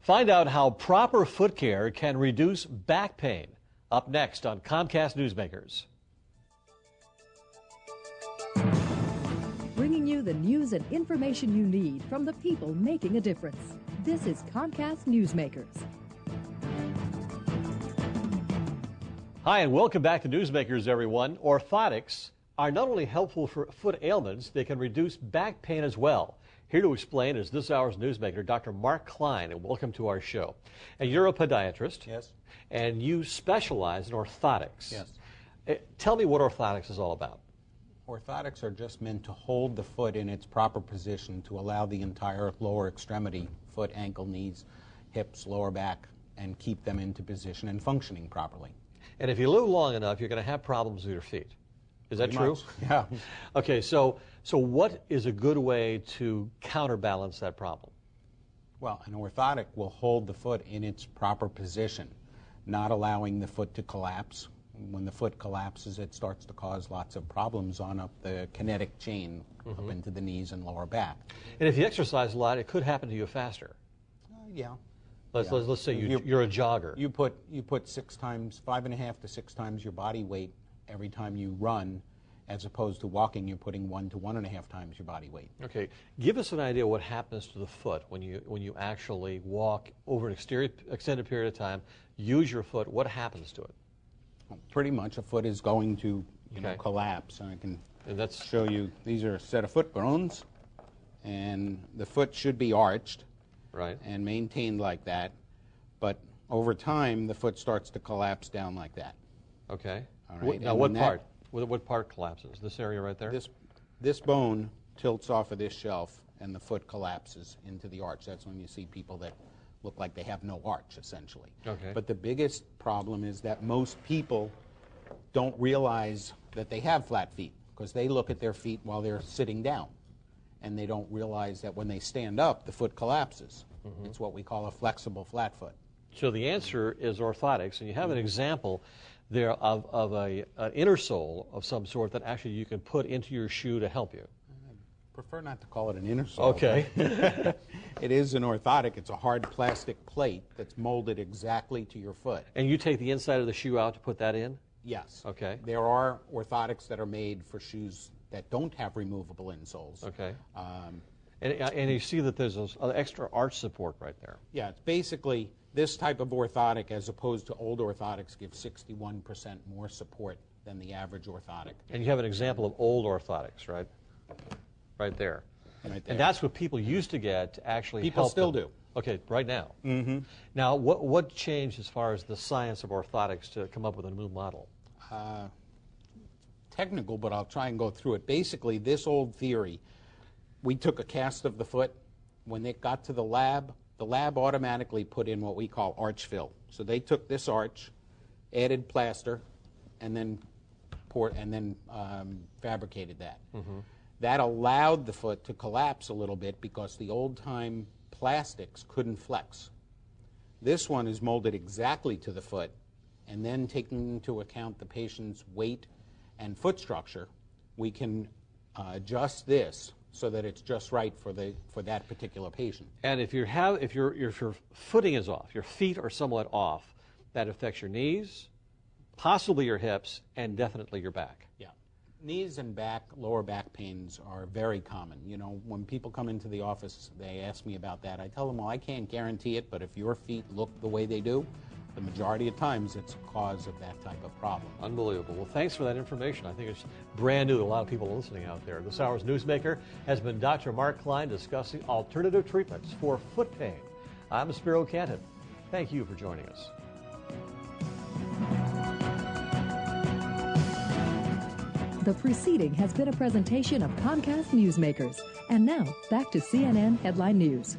Find out how proper foot care can reduce back pain. Up next on Comcast Newsmakers. Bringing you the news and information you need from the people making a difference. This is Comcast Newsmakers. Hi, and welcome back to Newsmakers, everyone. Orthotics are not only helpful for foot ailments, they can reduce back pain as well. Here to explain is this hour's newsmaker, Dr. Marc Klein, and welcome to our show. And you're a podiatrist. Yes. And you specialize in orthotics. Yes. Tell me what orthotics is all about. Orthotics are just meant to hold the foot in its proper position to allow the entire lower extremity, foot, ankle, knees, hips, lower back, and keep them into position and functioning properly. And if you live long enough, you're going to have problems with your feet. Is that true? Yeah. Okay, so what is a good way to counterbalance that problem? Well, an orthotic will hold the foot in its proper position, not allowing the foot to collapse. When the foot collapses, it starts to cause lots of problems on up the kinetic chain up into the knees and lower back. And if you exercise a lot, it could happen to you faster. Yeah. Let's say you're a jogger. You put 5.5 to 6 times your body weight every time you run, as opposed to walking, you're putting 1 to 1.5 times your body weight. Okay, give us an idea what happens to the foot when you actually walk over an extended period of time, use your foot. What happens to it? Well, pretty much a foot is going to collapse. I can show you. These are a set of foot bones, and the foot should be arched, right, and maintained like that. But over time, the foot starts to collapse down like that. Okay. All right. Now, what part? What part collapses? This area right there? This bone tilts off of this shelf, and the foot collapses into the arch. That's when you see people that look like they have no arch, essentially. Okay. But the biggest problem is that most people don't realize that they have flat feet, because they look at their feet while they're sitting down, and they don't realize that when they stand up, the foot collapses. It's what we call a flexible flat foot. So the answer is orthotics, and you have an example there of an inner sole of some sort that actually you can put into your shoe to help you. I prefer not to call it an inner sole. Okay. It is an orthotic. It's a hard plastic plate that's molded exactly to your foot. And you take the inside of the shoe out to put that in? Yes. Okay. There are orthotics that are made for shoes that don't have removable insoles. Okay. And you see that there's an extra arch support right there. Yeah, it's basically this type of orthotic, as opposed to old orthotics, gives 61% more support than the average orthotic. And you have an example of old orthotics, right? Right there. Right there. And that's what people used to get to actually People help still them. do. Okay, right now. Now, what changed as far as the science of orthotics to come up with a new model? Technical, but I'll try and go through it. Basically, this old theory, we took a cast of the foot. When it got to the lab automatically put in what we call arch fill. So they took this arch, added plaster, and then fabricated that. That allowed the foot to collapse a little bit because the old-time plastics couldn't flex. This one is molded exactly to the foot, and then taking into account the patient's weight and foot structure, we can adjust this so that it's just right for that particular patient. And if your footing is off, your feet are somewhat off, that affects your knees, possibly your hips, and definitely your back. Yeah. Knees and back, lower back pains are very common. You know, when people come into the office, they ask me about that. I tell them, well, I can't guarantee it, but if your feet look the way they do, the majority of times it's a cause of that type of problem. Unbelievable. Well, thanks for that information. I think it's brand new to a lot of people listening out there. This hour's newsmaker has been Dr. Marc Klein discussing alternative treatments for foot pain. I'm Spiro Canton. Thank you for joining us. The preceding has been a presentation of Comcast Newsmakers. And now, back to CNN Headline News.